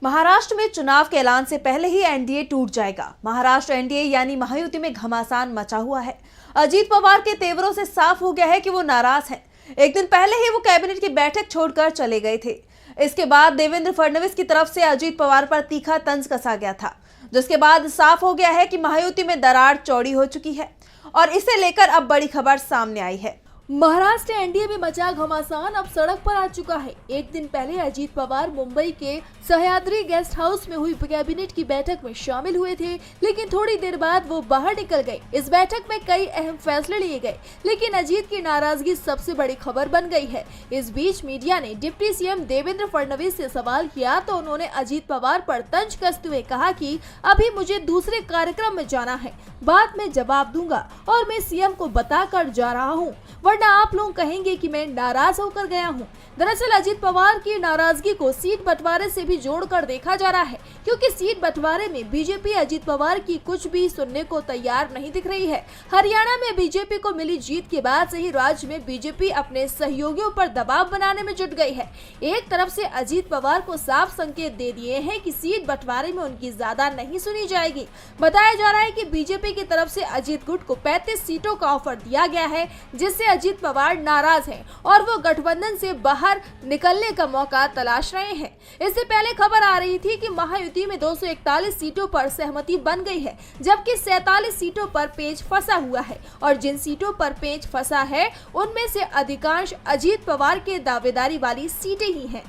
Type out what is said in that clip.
महाराष्ट्र में चुनाव के ऐलान से पहले ही एनडीए टूट जाएगा। महाराष्ट्र एनडीए यानी महायुति में घमासान मचा हुआ है। अजीत पवार के तेवरों से साफ हो गया है कि वो नाराज हैं। एक दिन पहले ही वो कैबिनेट की बैठक छोड़कर चले गए थे। इसके बाद देवेंद्र फडणवीस की तरफ से अजीत पवार पर तीखा तंज कसा गया था, जिसके बाद साफ हो गया है कि महायुति में दरार चौड़ी हो चुकी है और इसे लेकर अब बड़ी खबर सामने आई है। महाराष्ट्र एनडीए में मचा घमासान अब सड़क पर आ चुका है। एक दिन पहले अजीत पवार मुंबई के सह्याद्री गेस्ट हाउस में हुई कैबिनेट की बैठक में शामिल हुए थे, लेकिन थोड़ी देर बाद वो बाहर निकल गए। इस बैठक में कई अहम फैसले लिए गए, लेकिन अजीत की नाराजगी सबसे बड़ी खबर बन गई है। इस बीच मीडिया ने डिप्टी सीएम देवेंद्र फडणवीस से सवाल किया तो उन्होंने अजीत पवार पर तंज कसते हुए कहा कि अभी मुझे दूसरे कार्यक्रम में जाना है, बाद में जवाब दूंगा और मैं सीएम को बताकर जा रहा हूँ, वरना आप लोग कहेंगे कि मैं नाराज होकर गया हूं। दरअसल अजीत पवार की नाराजगी को सीट बंटवारे से भी जोड़कर देखा जा रहा है, क्योंकि सीट बंटवारे में बीजेपी अजीत पवार की कुछ भी सुनने को तैयार नहीं दिख रही है। हरियाणा में बीजेपी को मिली जीत के बाद से ही राज्य में बीजेपी अपने सहयोगियों पर दबाव बनाने में जुट गई है। एक तरफ से अजीत पवार को साफ संकेत दे दिए हैं कि सीट बंटवारे में उनकी ज्यादा नहीं सुनी जाएगी। बताया जा रहा है कि बीजेपी की तरफ से अजीत गुट को 35 सीटों का ऑफर दिया गया है, जिससे अजीत पवार नाराज हैं और वो गठबंधन से बाहर निकलने का मौका तलाश रहे हैं। इससे पहले खबर आ रही थी कि महायुति में 241 सीटों पर सहमति बन गई है, जबकि 47 सीटों पर पेच फंसा हुआ है और जिन सीटों पर पेच फंसा है उनमें से अधिकांश अजीत पवार के दावेदारी वाली सीटें ही हैं।